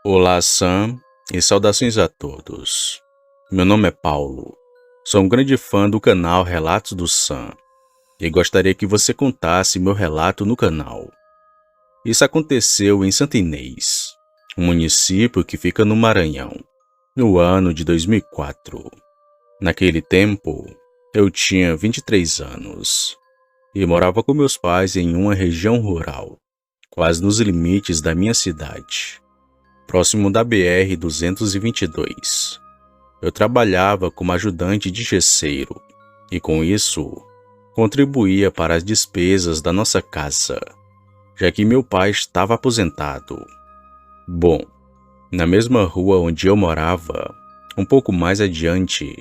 Olá, Sam, e saudações a todos. Meu nome é Paulo. Sou um grande fã do canal Relatos do Sam e gostaria que você contasse meu relato no canal. Isso aconteceu em Santa Inês, um município que fica no Maranhão, no ano de 2004. Naquele tempo, eu tinha 23 anos e morava com meus pais em uma região rural, quase nos limites da minha cidade, próximo da BR-222. Eu trabalhava como ajudante de gesseiro e, com isso, contribuía para as despesas da nossa casa, já que meu pai estava aposentado. Bom, na mesma rua onde eu morava, um pouco mais adiante,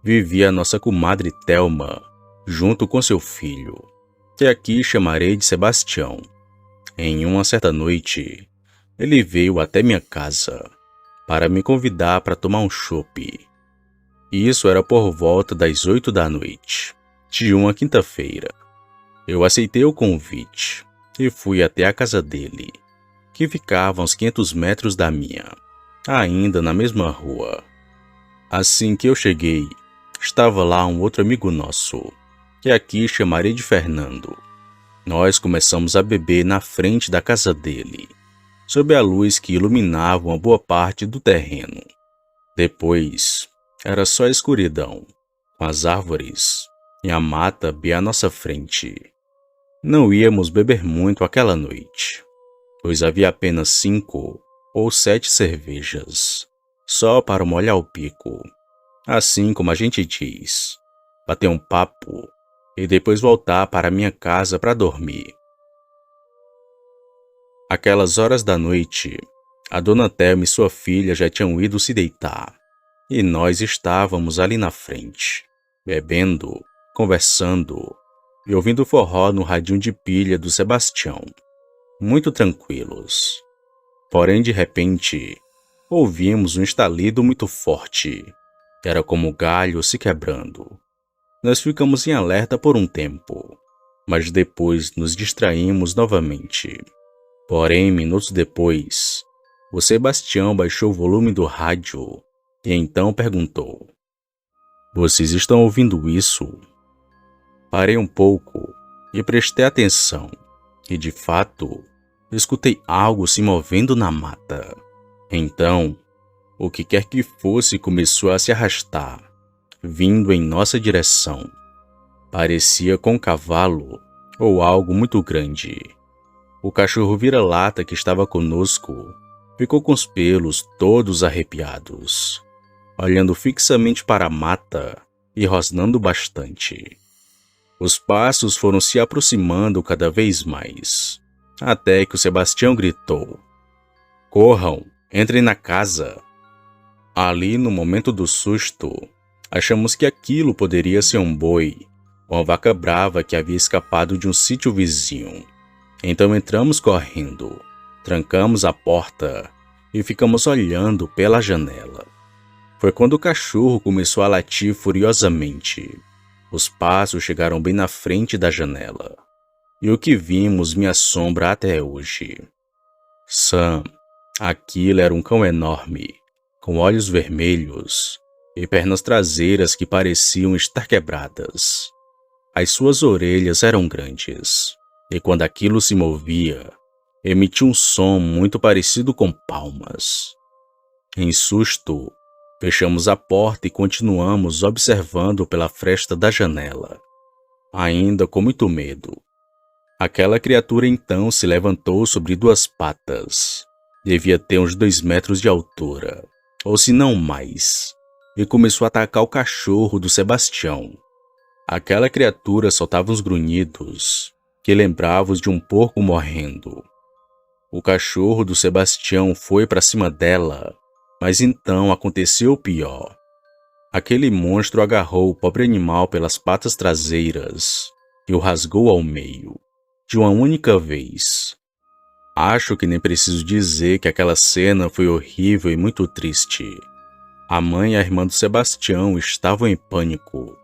vivia a nossa comadre Thelma, junto com seu filho, que aqui chamarei de Sebastião. Em uma certa noite, ele veio até minha casa para me convidar para tomar um chopp. Isso era por volta das 8 da noite, de uma quinta-feira. Eu aceitei o convite e fui até a casa dele, que ficava a uns 500 metros da minha, ainda na mesma rua. Assim que eu cheguei, estava lá um outro amigo nosso, que aqui chamarei de Fernando. Nós começamos a beber na frente da casa dele, sob a luz que iluminava uma boa parte do terreno. Depois, era só escuridão, com as árvores e a mata bem à nossa frente. Não íamos beber muito aquela noite, pois havia apenas 5 ou 7 cervejas, só para molhar o pico, assim como a gente diz, bater um papo e depois voltar para minha casa para dormir. Aquelas horas da noite, a dona Thelma e sua filha já tinham ido se deitar, e nós estávamos ali na frente, bebendo, conversando e ouvindo forró no radinho de pilha do Sebastião, muito tranquilos. Porém, de repente, ouvimos um estalido muito forte. Era como galho se quebrando. Nós ficamos em alerta por um tempo, mas depois nos distraímos novamente. Porém, minutos depois, o Sebastião baixou o volume do rádio e então perguntou: "Vocês estão ouvindo isso?" Parei um pouco e prestei atenção, e de fato, escutei algo se movendo na mata. Então, o que quer que fosse começou a se arrastar, vindo em nossa direção. Parecia com um cavalo ou algo muito grande. O cachorro vira-lata que estava conosco ficou com os pelos todos arrepiados, olhando fixamente para a mata e rosnando bastante. Os passos foram se aproximando cada vez mais, até que o Sebastião gritou: "Corram, entrem na casa!" Ali, no momento do susto, achamos que aquilo poderia ser um boi, uma vaca brava que havia escapado de um sítio vizinho. Então entramos correndo, trancamos a porta e ficamos olhando pela janela. Foi quando o cachorro começou a latir furiosamente. Os passos chegaram bem na frente da janela, e o que vimos me assombra até hoje. Sam, aquilo era um cão enorme, com olhos vermelhos e pernas traseiras que pareciam estar quebradas. As suas orelhas eram grandes, e quando aquilo se movia, emitia um som muito parecido com palmas. Em susto, fechamos a porta e continuamos observando pela fresta da janela, ainda com muito medo. Aquela criatura então se levantou sobre 2 patas. Devia ter uns 2 metros de altura, ou se não mais, e começou a atacar o cachorro do Sebastião. Aquela criatura soltava uns grunhidos que lembravam os de um porco morrendo. O cachorro do Sebastião foi para cima dela, mas então aconteceu o pior. Aquele monstro agarrou o pobre animal pelas patas traseiras e o rasgou ao meio, de uma única vez. Acho que nem preciso dizer que aquela cena foi horrível e muito triste. A mãe e a irmã do Sebastião estavam em pânico,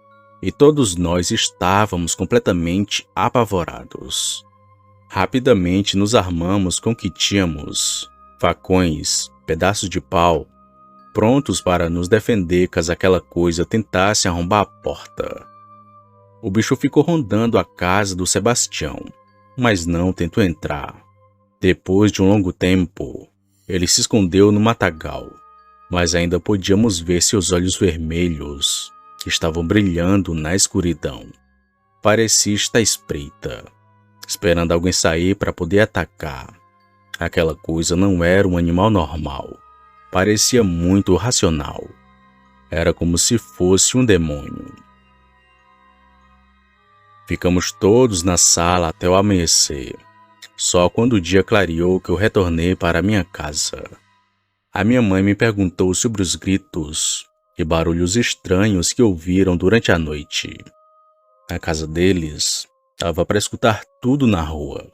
e todos nós estávamos completamente apavorados. Rapidamente nos armamos com o que tínhamos: facões, pedaços de pau, prontos para nos defender caso aquela coisa tentasse arrombar a porta. O bicho ficou rondando a casa do Sebastião, mas não tentou entrar. Depois de um longo tempo, ele se escondeu no matagal, mas ainda podíamos ver seus olhos vermelhos, que estavam brilhando na escuridão. Parecia estar à espreita, esperando alguém sair para poder atacar. Aquela coisa não era um animal normal. Parecia muito racional. Era como se fosse um demônio. Ficamos todos na sala até o amanhecer. Só quando o dia clareou que eu retornei para minha casa. A minha mãe me perguntou sobre os gritos e barulhos estranhos que ouviram durante a noite. A casa deles estava para escutar tudo na rua.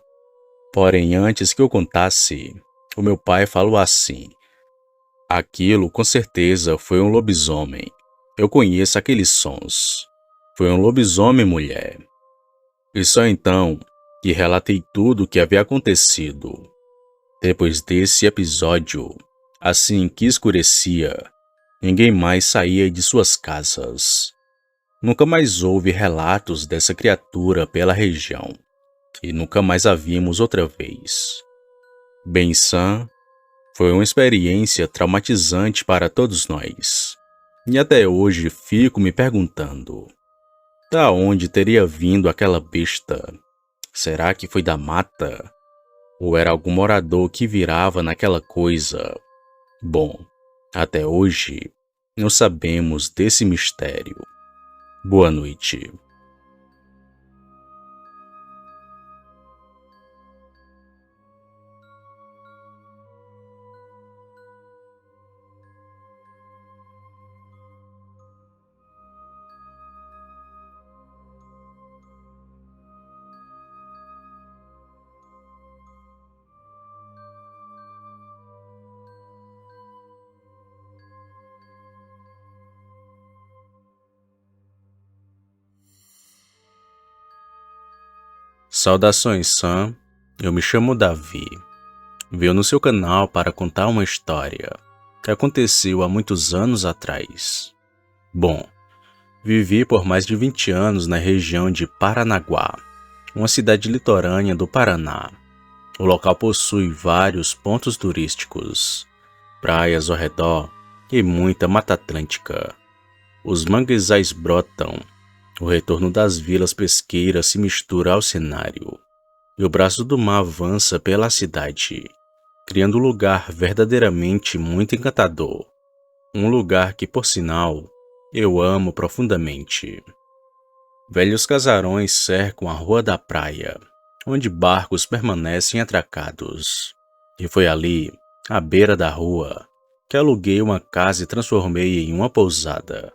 Porém, antes que eu contasse, o meu pai falou assim: aquilo com certeza foi um lobisomem. Eu conheço aqueles sons. Foi um lobisomem, mulher. E só então que relatei tudo o que havia acontecido. Depois desse episódio, assim que escurecia, ninguém mais saía de suas casas. Nunca mais houve relatos dessa criatura pela região, e nunca mais a vimos outra vez. Ben-San foi uma experiência traumatizante para todos nós, e até hoje fico me perguntando: da onde teria vindo aquela besta? Será que foi da mata? Ou era algum morador que virava naquela coisa? Bom, até hoje não sabemos desse mistério. Boa noite. Saudações, Sam. Eu me chamo Davi. Veio no seu canal para contar uma história que aconteceu há muitos anos atrás. Bom, vivi por mais de 20 anos na região de Paranaguá, uma cidade litorânea do Paraná. O local possui vários pontos turísticos, praias ao redor e muita mata atlântica. Os manguezais brotam. O retorno das vilas pesqueiras se mistura ao cenário, e o braço do mar avança pela cidade, criando um lugar verdadeiramente muito encantador. Um lugar que, por sinal, eu amo profundamente. Velhos casarões cercam a rua da praia, onde barcos permanecem atracados. E foi ali, à beira da rua, que aluguei uma casa e transformei em uma pousada.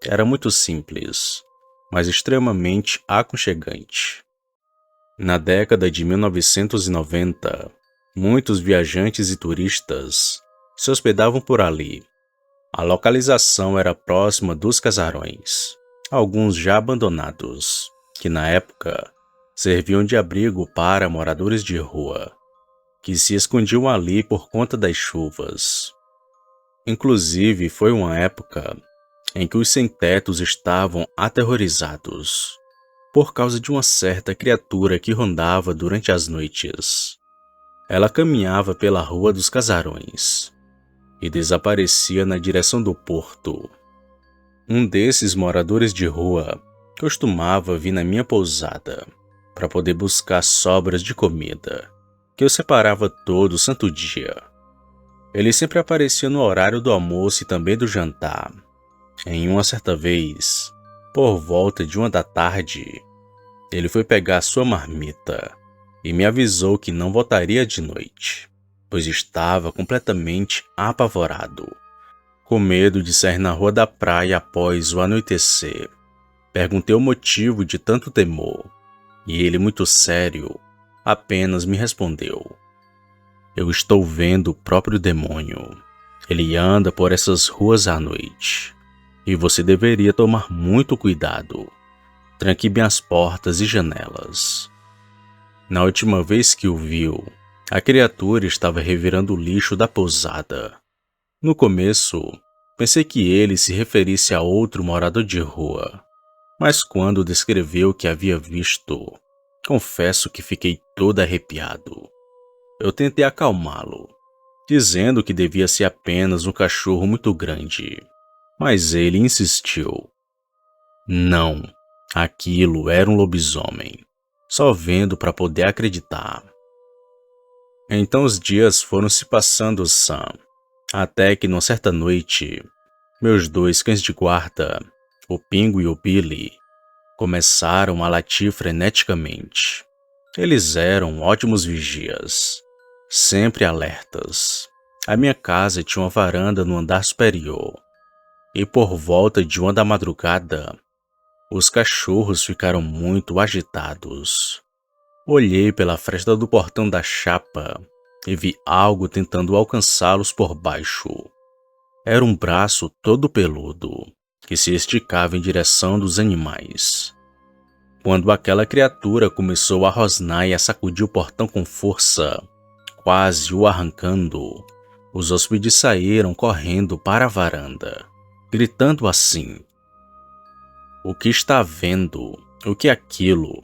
Era muito simples, mas extremamente aconchegante. Na década de 1990, muitos viajantes e turistas se hospedavam por ali. A localização era próxima dos casarões, alguns já abandonados, que na época serviam de abrigo para moradores de rua, que se escondiam ali por conta das chuvas. Inclusive, foi uma época em que os sem-tetos estavam aterrorizados por causa de uma certa criatura que rondava durante as noites. Ela caminhava pela rua dos casarões e desaparecia na direção do porto. Um desses moradores de rua costumava vir na minha pousada para poder buscar sobras de comida que eu separava todo santo dia. Ele sempre aparecia no horário do almoço e também do jantar. Em uma certa vez, por volta de 1 da tarde, ele foi pegar sua marmita e me avisou que não voltaria de noite, pois estava completamente apavorado, com medo de sair na rua da praia após o anoitecer. Perguntei o motivo de tanto temor, e ele, muito sério, apenas me respondeu: eu estou vendo o próprio demônio. Ele anda por essas ruas à noite. E você deveria tomar muito cuidado. Tranque bem as portas e janelas. Na última vez que o viu, a criatura estava revirando o lixo da pousada No começo, pensei que ele se referisse a outro morador de rua, mas quando descreveu o que havia visto, confesso que fiquei todo arrepiado. Eu tentei acalmá-lo, dizendo que devia ser apenas um cachorro muito grande, mas ele insistiu. Não, aquilo era um lobisomem, só vendo para poder acreditar. Então os dias foram se passando, Sam, até que numa certa noite, meus dois cães de guarda, o Pingo e o Billy, começaram a latir freneticamente. Eles eram ótimos vigias, sempre alertas. A minha casa tinha uma varanda no andar superior, e por volta de 1 da madrugada, os cachorros ficaram muito agitados. Olhei pela fresta do portão da chapa e vi algo tentando alcançá-los por baixo. Era um braço todo peludo que se esticava em direção dos animais. Quando aquela criatura começou a rosnar e a sacudir o portão com força, quase o arrancando, os hóspedes saíram correndo para a varanda, gritando assim: "O que está vendo? O que é aquilo?"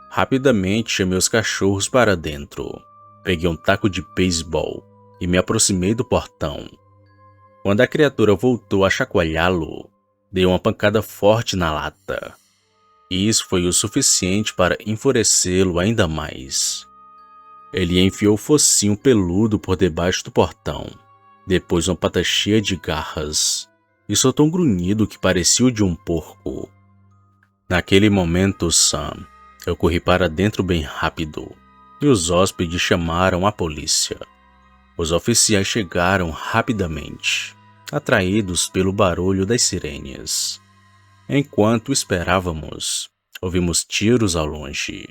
Rapidamente chamei os cachorros para dentro. Peguei um taco de beisebol e me aproximei do portão. Quando a criatura voltou a chacoalhá-lo, dei uma pancada forte na lata. Isso foi o suficiente para enfurecê-lo ainda mais. Ele enfiou o focinho peludo por debaixo do portão, depois uma pata cheia de garras, e soltou um grunhido que parecia o de um porco. Naquele momento, Sam, eu corri para dentro bem rápido, e os hóspedes chamaram a polícia. Os oficiais chegaram rapidamente, atraídos pelo barulho das sirenes. Enquanto esperávamos, ouvimos tiros ao longe.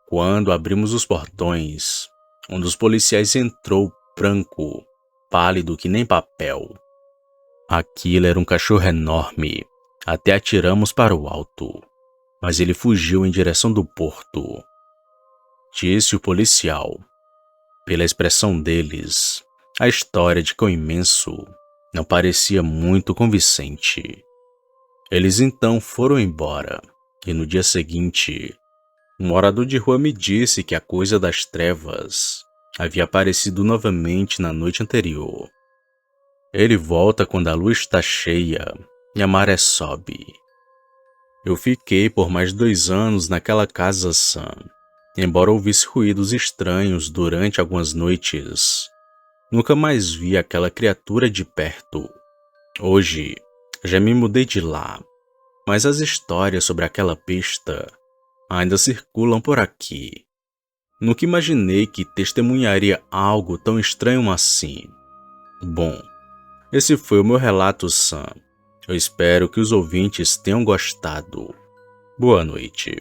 Quando abrimos os portões, um dos policiais entrou branco, pálido que nem papel. Aquilo era um cachorro enorme. Até atiramos para o alto, mas ele fugiu em direção do porto, disse o policial. Pela expressão deles, a história de cão imenso não parecia muito convincente. Eles então foram embora, e no dia seguinte, um morador de rua me disse que a coisa das trevas havia aparecido novamente na noite anterior. Ele volta quando a lua está cheia e a maré sobe. Eu fiquei por mais 2 anos naquela casa sã, embora ouvisse ruídos estranhos durante algumas noites. Nunca mais vi aquela criatura de perto. Hoje, já me mudei de lá, mas as histórias sobre aquela besta ainda circulam por aqui. Nunca imaginei que testemunharia algo tão estranho assim. Bom, esse foi o meu relato, Sam. Eu espero que os ouvintes tenham gostado. Boa noite.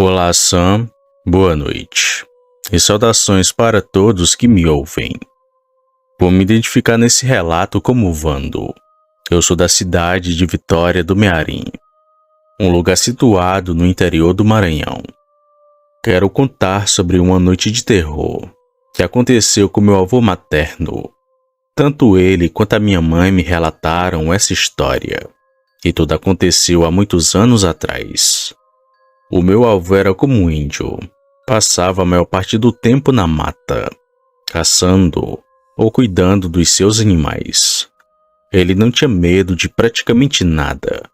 Olá, Sam. Boa noite. E saudações para todos que me ouvem. Vou me identificar nesse relato como Vando. Eu sou da cidade de Vitória do Mearim, um lugar situado no interior do Maranhão. Quero contar sobre uma noite de terror que aconteceu com meu avô materno. Tanto ele quanto a minha mãe me relataram essa história, e tudo aconteceu há muitos anos atrás. O meu avô era como um índio, passava a maior parte do tempo na mata, caçando, ou cuidando dos seus animais. Ele não tinha medo de praticamente nada.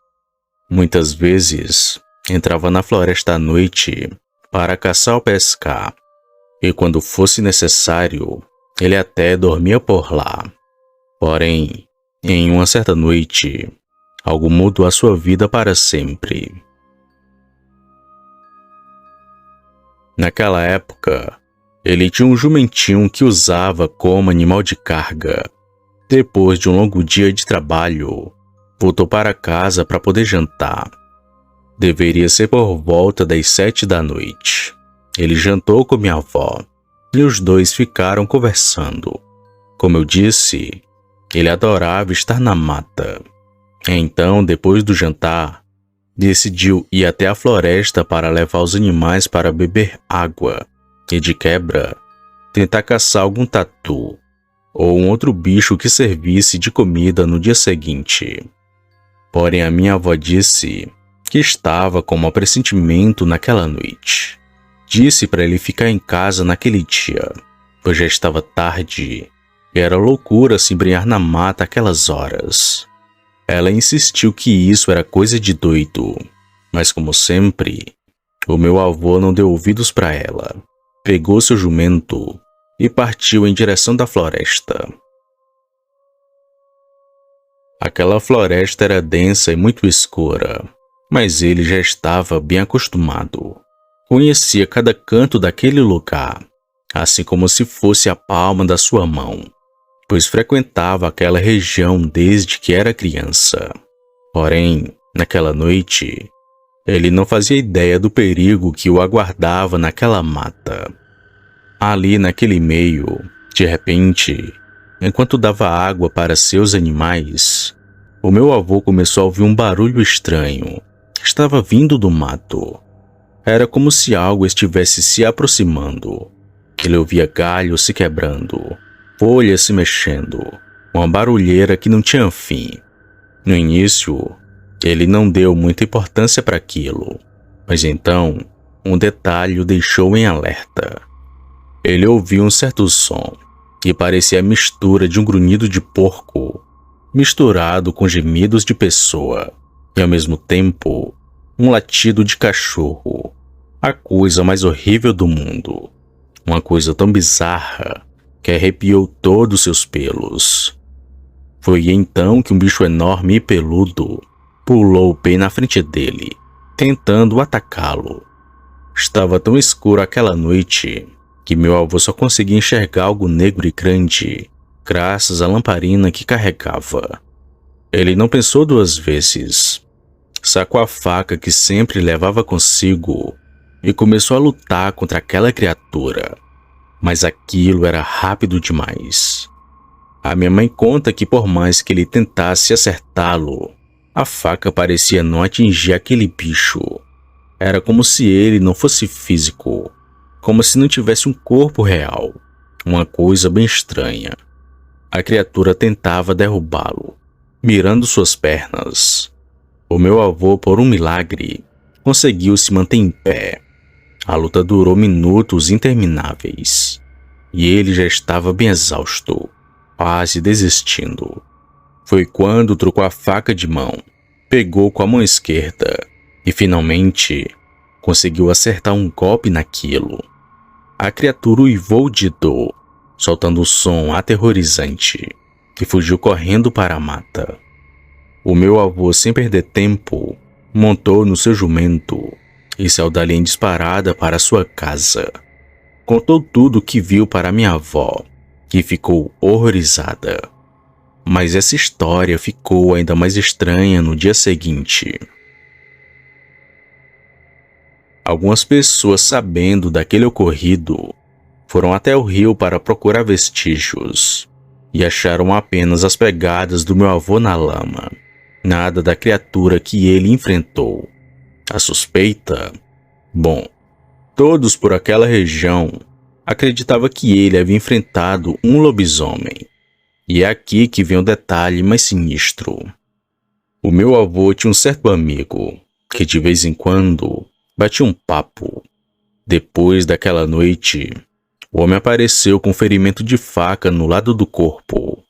Muitas vezes, entrava na floresta à noite para caçar ou pescar, e quando fosse necessário, ele até dormia por lá. Porém, em uma certa noite, algo mudou a sua vida para sempre. Naquela época, ele tinha um jumentinho que usava como animal de carga. Depois de um longo dia de trabalho, voltou para casa para poder jantar. Deveria ser por volta das 7 da noite. Ele jantou com minha avó e os dois ficaram conversando. Como eu disse, ele adorava estar na mata. Então, depois do jantar, decidiu ir até a floresta para levar os animais para beber água e, de quebra, tentar caçar algum tatu ou um outro bicho que servisse de comida no dia seguinte. Porém, a minha avó disse que estava com um pressentimento naquela noite. Disse para ele ficar em casa naquele dia, pois já estava tarde e era loucura se embrenhar na mata aquelas horas. Ela insistiu que isso era coisa de doido, mas como sempre, o meu avô não deu ouvidos para ela. Pegou seu jumento e partiu em direção da floresta. Aquela floresta era densa e muito escura, mas ele já estava bem acostumado. Conhecia cada canto daquele lugar, assim como se fosse a palma da sua mão, pois frequentava aquela região desde que era criança. Porém, naquela noite, ele não fazia ideia do perigo que o aguardava naquela mata. Ali naquele meio, de repente, enquanto dava água para seus animais, o meu avô começou a ouvir um barulho estranho que estava vindo do mato. Era como se algo estivesse se aproximando. Ele ouvia galhos se quebrando, folhas se mexendo, uma barulheira que não tinha fim. No início, ele não deu muita importância para aquilo, mas então um detalhe o deixou em alerta. Ele ouviu um certo som, que parecia a mistura de um grunhido de porco, misturado com gemidos de pessoa, e ao mesmo tempo, um latido de cachorro. A coisa mais horrível do mundo. Uma coisa tão bizarra que arrepiou todos seus pelos. Foi então que um bicho enorme e peludo pulou bem na frente dele, tentando atacá-lo. Estava tão escuro aquela noite que meu avô só conseguia enxergar algo negro e grande, graças à lamparina que carregava. Ele não pensou duas vezes. Sacou a faca que sempre levava consigo e começou a lutar contra aquela criatura. Mas aquilo era rápido demais. A minha mãe conta que por mais que ele tentasse acertá-lo, a faca parecia não atingir aquele bicho. Era como se ele não fosse físico, como se não tivesse um corpo real. Uma coisa bem estranha. A criatura tentava derrubá-lo, mirando suas pernas. O meu avô, por um milagre, conseguiu se manter em pé. A luta durou minutos intermináveis, e ele já estava bem exausto, quase desistindo. Foi quando trocou a faca de mão, pegou com a mão esquerda e finalmente conseguiu acertar um golpe naquilo. A criatura uivou de dor, soltando um som aterrorizante, e fugiu correndo para a mata. O meu avô, sem perder tempo, montou no seu jumento e saiu dali em disparada para sua casa. Contou tudo o que viu para minha avó, que ficou horrorizada. Mas essa história ficou ainda mais estranha no dia seguinte. Algumas pessoas, sabendo daquele ocorrido, foram até o rio para procurar vestígios e acharam apenas as pegadas do meu avô na lama. Nada da criatura que ele enfrentou. A suspeita? Bom, todos por aquela região acreditavam que ele havia enfrentado um lobisomem. E é aqui que vem o detalhe mais sinistro. O meu avô tinha um certo amigo que de vez em quando batia um papo. Depois daquela noite, O homem apareceu com um ferimento de faca no lado do corpo,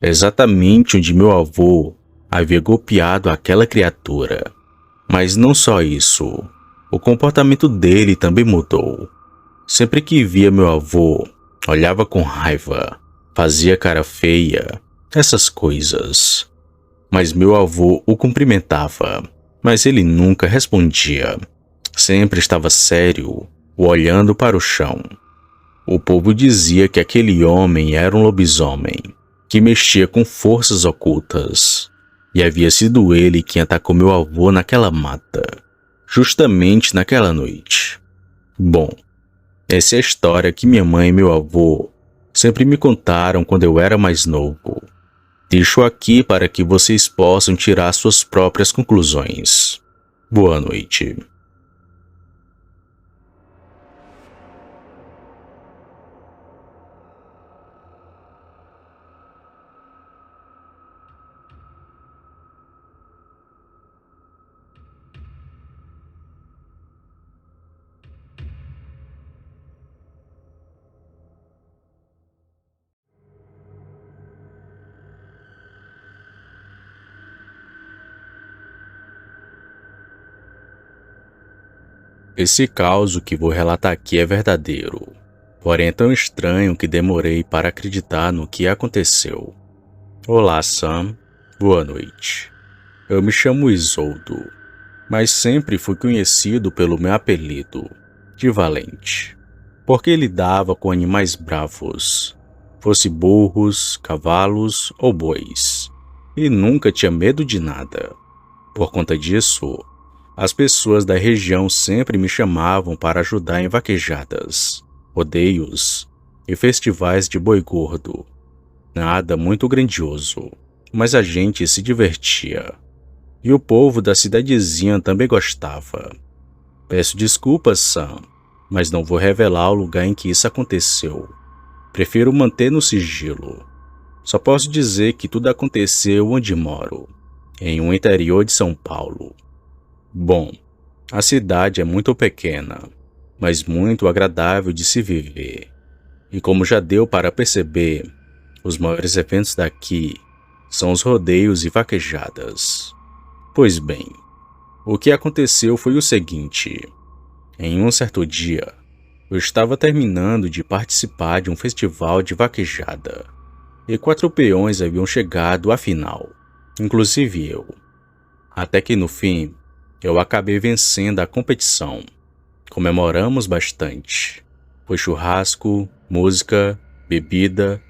exatamente onde meu avô havia golpeado aquela criatura. Mas não só isso, o comportamento dele também mudou. Sempre que via meu avô, olhava com raiva, fazia cara feia, essas coisas. Mas meu avô o cumprimentava, mas ele nunca respondia. Sempre estava sério, olhando para o chão. O povo dizia que aquele homem era um lobisomem, que mexia com forças ocultas. E havia sido ele quem atacou meu avô naquela mata, justamente naquela noite. Bom, essa é a história que minha mãe e meu avô sempre me contaram quando eu era mais novo. Deixo aqui para que vocês possam tirar suas próprias conclusões. Boa noite. Esse caos que vou relatar aqui é verdadeiro, porém é tão estranho que demorei para acreditar no que aconteceu. Olá, Sam. Boa noite. Eu me chamo Isoldo, mas sempre fui conhecido pelo meu apelido de Valente, porque lidava com animais bravos, fosse burros, cavalos ou bois, e nunca tinha medo de nada. Por conta disso, as pessoas da região sempre me chamavam para ajudar em vaquejadas, rodeios e festivais de boi gordo. Nada muito grandioso, mas a gente se divertia. E o povo da cidadezinha também gostava. Peço desculpas, Sam, mas não vou revelar o lugar em que isso aconteceu. Prefiro manter no sigilo. Só posso dizer que tudo aconteceu onde moro, em um interior de São Paulo. Bom, a cidade é muito pequena, mas muito agradável de se viver. E como já deu para perceber, os maiores eventos daqui são os rodeios e vaquejadas. Pois bem, o que aconteceu foi o seguinte. Em um certo dia, eu estava terminando de participar de um festival de vaquejada, e 4 peões haviam chegado à final, inclusive eu. Até que no fim, eu acabei vencendo a competição. Comemoramos bastante. Foi churrasco, música, bebida,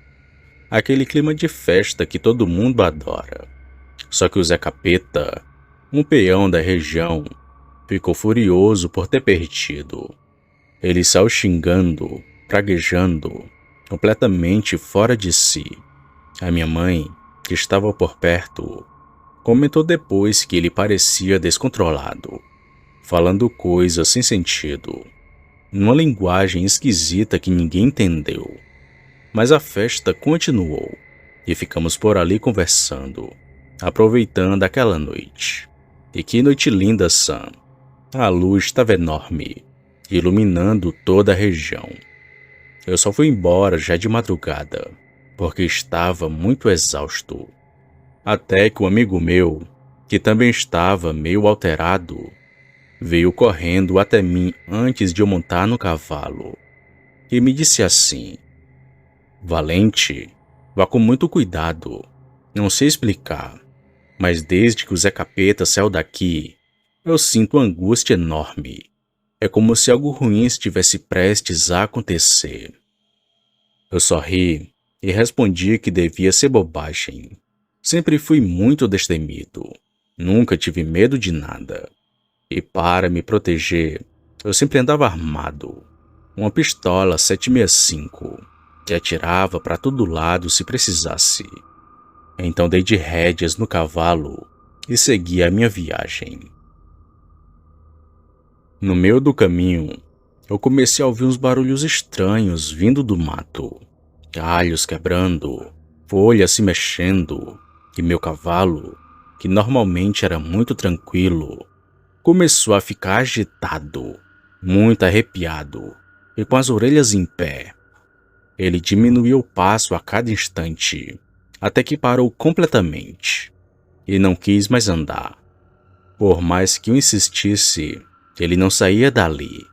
aquele clima de festa que todo mundo adora. Só que o Zé Capeta, um peão da região, ficou furioso por ter perdido. Ele saiu xingando, praguejando, completamente fora de si. A minha mãe, que estava por perto, comentou depois que ele parecia descontrolado, falando coisas sem sentido, numa linguagem esquisita que ninguém entendeu. Mas a festa continuou e ficamos por ali conversando, aproveitando aquela noite. E que noite linda, Sam! A luz estava enorme, iluminando toda a região. Eu só fui embora já de madrugada, porque estava muito exausto. Até que um amigo meu, que também estava meio alterado, veio correndo até mim antes de eu montar no cavalo e me disse assim: Valente, vá com muito cuidado. Não sei explicar, mas desde que o Zé Capeta saiu daqui, eu sinto uma angústia enorme. É como se algo ruim estivesse prestes a acontecer. Eu sorri e respondi que devia ser bobagem. Sempre fui muito destemido. Nunca tive medo de nada. E para me proteger, eu sempre andava armado. Uma pistola 765, que atirava para todo lado se precisasse. Então dei de rédeas no cavalo e segui a minha viagem. No meio do caminho, eu comecei a ouvir uns barulhos estranhos vindo do mato. Galhos quebrando, folhas se mexendo, e meu cavalo, que normalmente era muito tranquilo, começou a ficar agitado, muito arrepiado e com as orelhas em pé. Ele diminuiu o passo a cada instante, até que parou completamente e não quis mais andar. Por mais que eu insistisse, ele não saía dali.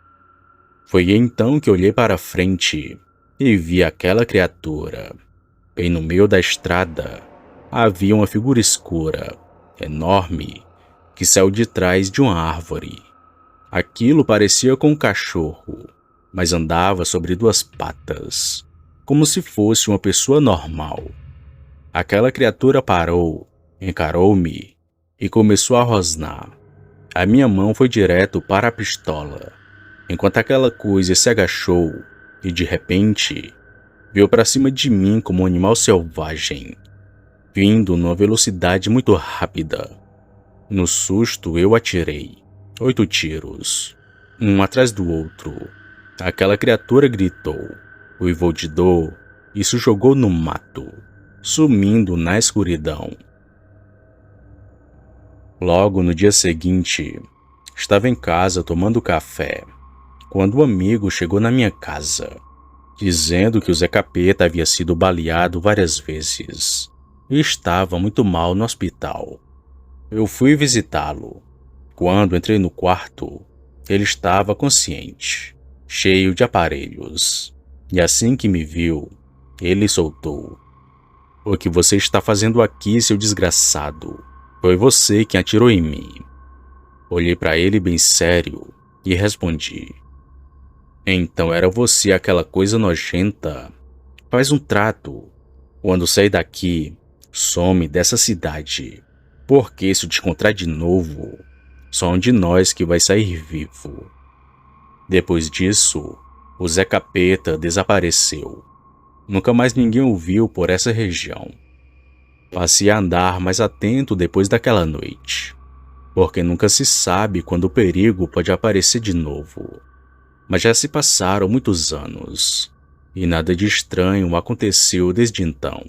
Foi então que olhei para frente e vi aquela criatura. Bem no meio da estrada, havia uma figura escura, enorme, que saiu de trás de uma árvore. Aquilo parecia com um cachorro, mas andava sobre duas patas, como se fosse uma pessoa normal. Aquela criatura parou, encarou-me e começou a rosnar. A minha mão foi direto para a pistola, enquanto aquela coisa se agachou e, de repente, veio para cima de mim como um animal selvagem, vindo numa velocidade muito rápida. No susto, eu atirei 8 tiros, um atrás do outro. Aquela criatura gritou, uivou de dor e se jogou no mato, sumindo na escuridão. Logo no dia seguinte, estava em casa tomando café, quando um amigo chegou na minha casa, dizendo que o Zé Capeta havia sido baleado várias vezes e estava muito mal no hospital. Eu fui visitá-lo. Quando entrei no quarto, ele estava consciente, cheio de aparelhos, e assim que me viu, ele soltou: "O que você está fazendo aqui, seu desgraçado? Foi você quem atirou em mim." Olhei para ele bem sério e respondi: "Então era você aquela coisa nojenta? Faz um trato. Quando sair daqui, some dessa cidade. Porque se eu te encontrar de novo, só um de nós que vai sair vivo." Depois disso, o Zé Capeta desapareceu. Nunca mais ninguém o viu por essa região. Passei a andar mais atento depois daquela noite, porque nunca se sabe quando o perigo pode aparecer de novo. Mas já se passaram muitos anos, e nada de estranho aconteceu desde então.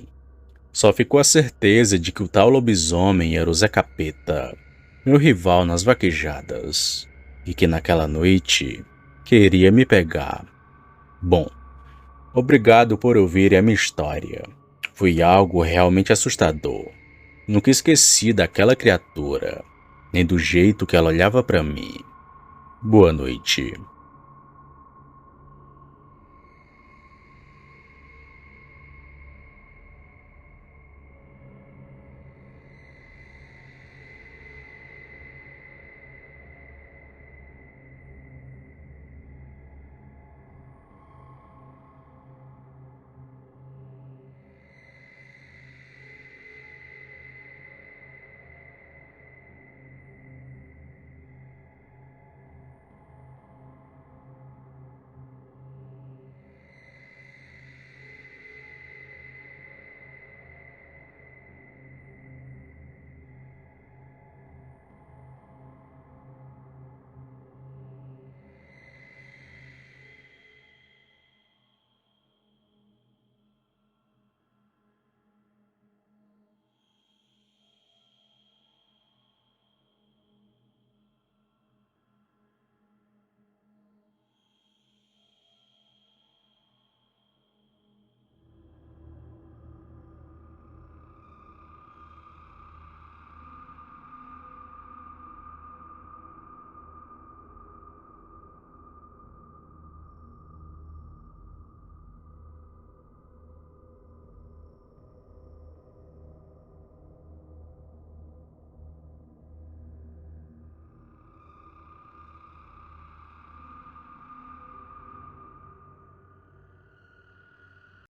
Só ficou a certeza de que o tal lobisomem era o Zé Capeta, meu rival nas vaquejadas, e que naquela noite queria me pegar. Bom, obrigado por ouvirem a minha história. Foi algo realmente assustador. Nunca esqueci daquela criatura, nem do jeito que ela olhava para mim. Boa noite.